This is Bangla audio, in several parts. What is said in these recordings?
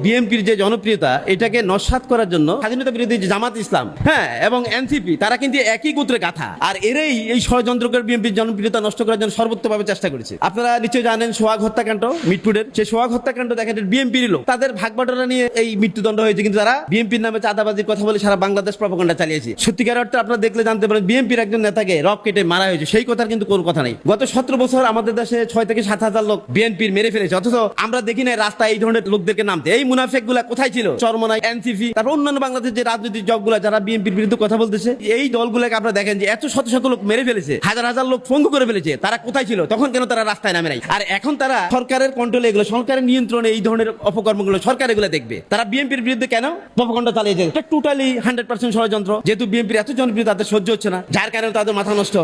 বিএনপির যে জনপ্রিয়তা এটাকে নস্যাৎ করার জন্য স্বাধীনতা বিরোধী যে জামাত ইসলাম এবং এনসিপি তারা কিন্তু একই গোত্রে গাথা, আর এরাই এই ষড়যন্ত্র করে বিএনপির জনপ্রিয়তা নষ্ট করার জন্য সর্বোচ্চভাবে চেষ্টা করেছে। আপনারা নিশ্চয়ই জানেন সোহাগ হত্যাকাণ্ড, মিটফুডের সেই সোহাগ হত্যাকাণ্ড দেখেন বিএনপির লোক, তাদের ভাগবাটোয়ারা নিয়ে এই মৃত্যুদণ্ড হয়েছে, কিন্তু তারা বিএনপির নামে চাঁদাবাজির কথা বলে সারা বাংলাদেশ প্রপাগান্ডা চালিয়েছে। সত্যিকার অর্থে আপনারা দেখলে জানতে পারেন বিএনপির একজন নেতাকে রক কেটে মারা হয়েছে, সেই কথার কিন্তু কোনো কথা নেই। গত 17 বছর আমাদের দেশে 6 থেকে 7 হাজার লোক বিএনপির মেরে ফেলেছে, অথচ আমরা দেখি না রাস্তায় এই ধরনের লোকদেরকে নামতে। এই মুনাফেক গুলা কোথায় ছিল? চরমনাই, এনসিপি, তারপর অন্যান্য বাংলাদেশের যে রাজনৈতিক দলগুলো যারা বিএনপির বিরুদ্ধে কথা বলতেছে, এই দলগুলোকে আপনারা দেখেন যে এত শত শত লোক মেরে ফেলেছে, হাজার হাজার লোক পঙ্গু করে ফেলেছে, তারা কোথায় ছিল তখন? কেন তারা রাস্তায় নামে নাই? আর এখন তারা সরকারের কন্ট্রোলে, এগুলো সরকারের নিয়ন্ত্রণে এই ধরনের অপকর্মগুলো সরকার এগুলো দেখবে। তারা বিএনপির বিরুদ্ধে কেন প্রপাগান্ডা চালিয়েছে? এটা টোটালি 100% ষড়যন্ত্র। যেহেতু বিএনপির এত জনপ্রিয় তাদের সহ্য হচ্ছে না, যার কারণে তাদের মাথা নষ্ট।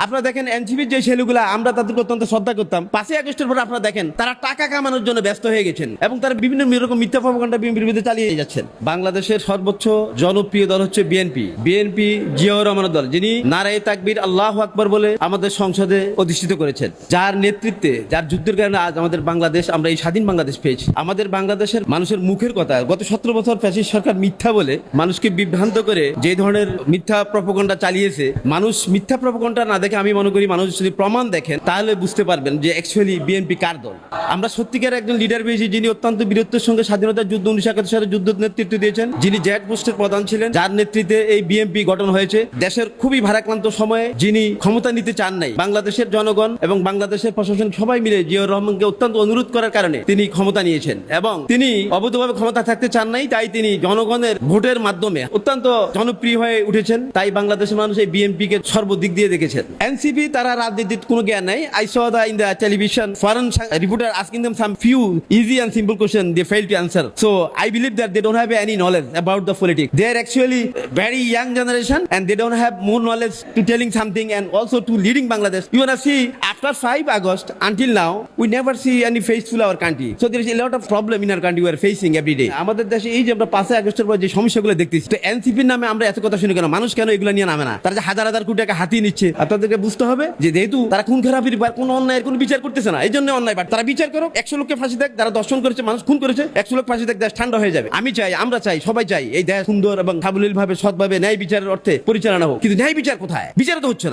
আপনারা দেখেন এনসিপির যে ছেলেগুলা, আমরা তাদেরকে অত্যন্ত শ্রদ্ধা করতাম, 5ই আগস্টের পর আপনারা দেখেন তারা টাকা কামানোর জন্য ব্যস্ত হয়ে গেছেন এবং তারা বিভিন্ন রকম মিথ্যা প্রপাগান্ডা বিএনপির বিরুদ্ধে চালিয়ে যাচ্ছেন। বাংলাদেশের সর্বোচ্চ জনপ্রিয় দল হচ্ছে বিএনপি। বিএনপি জিয়াউর রহমানের দল, যিনি নারায়ে তাকবীর আল্লাহু আকবার বলে আমাদের সংসদে অধিষ্ঠিত করেছেন, যার নেতৃত্বে, যার যুদ্ধের কারণে আজ আমাদের বাংলাদেশ, আমরা এই স্বাধীন বাংলাদেশ পেয়েছি। আমাদের বাংলাদেশের মানুষের মুখের কথা, গত 17 বছর ফ্যাসিস্ট সরকার মিথ্যা বলে মানুষকে বিভ্রান্ত করে যে ধরনের মিথ্যা প্রপাগান্ডা চালিয়েছে, মানুষ মিথ্যা প্রপাগান্ডা না দেখে, আমি মনে করি মানুষ যদি প্রমাণ দেখেন তাহলে বুঝতে পারবেন যে অ্যাকচুয়ালি বিএনপি কার দল। আমরা সত্যিকার একজন লিডার পেয়েছি, যিনি অত্যন্ত বীরত্বের সঙ্গে স্বাধীনতার যুদ্ধ 1971 সালে যুদ্ধ নেতৃত্ব দিয়েছেন, যিনি জেড পোস্টের প্রধান ছিলেন, যার নেতৃত্বে এই বিএনপি গঠন হয়েছে। দেশের খুবই ভারাক্রান্ত সময়ে যিনি ক্ষমতা নিতে চান নাই, বাংলাদেশের জনগণ এবং বাংলাদেশের প্রশাসন সবাই মিলে জিয়াউর রহমানকে অত্যন্ত অনুরোধ করার কারণে তিনি ক্ষমতা নিয়েছেন এবং তিনি অবৈধভাবে ক্ষমতা থাকতে চান নাই, তাই তিনি জনগণের ভোটের মাধ্যমে অত্যন্ত জনপ্রিয় হয়ে উঠেছেন। তাই বাংলাদেশের মানুষ এই বিএনপি কে সর্বদিক দিয়ে দেখেছেন। এনসিপি তারা রাজনীতির কোনো জ্ঞান নাই। I saw in the television foreign reporter asking them some few easy and simple questions they failed to answer. So I believe that they don't have any knowledge about the politics. They are actually very young generation and they don't have more knowledge to telling something and also to leading Bangladesh. You wanna see after 5 August until now we never see any faithful our country. So there is a lot of problem in our country we are facing every day. আমাদের দেশে এই যে আমরা 5 আগস্টের পর যে সমস্যাগুলো দেখতেছি, তো এনসিপির নামে আমরা এত কথা শুনি কেন? মানুষ কেন এগুলো নিয়ে নামে না? তারা যে হাজার হাজার কোটি টাকা হাতিয়ে নিচ্ছে, আপনাদেরকে বুঝতে হবে যে যেহেতু তারা খুন খারাপির কোন অন্যায়ের কোনো বিচার করতেছে না, এই জন্য অন্যায়। বাট তারা বিচার করো, 100 লোককে ফাঁসি দেখ, যারা দর্শন করেছে, মানুষ খুন করেছে, 100 লোক ফাঁসি দেখ, দেশ ঠান্ডা হয়ে যাবে। আমি চাই, আমরা চাই, সবাই চাই এই দেশ সুন্দর এবং সাবলীল ভাবে, সৎভাবে, ন্যায় বিচারের অর্থে পরিচালনা হোক। কিন্তু ন্যায় বিচার কোথায়? বিচার তো হচ্ছে না।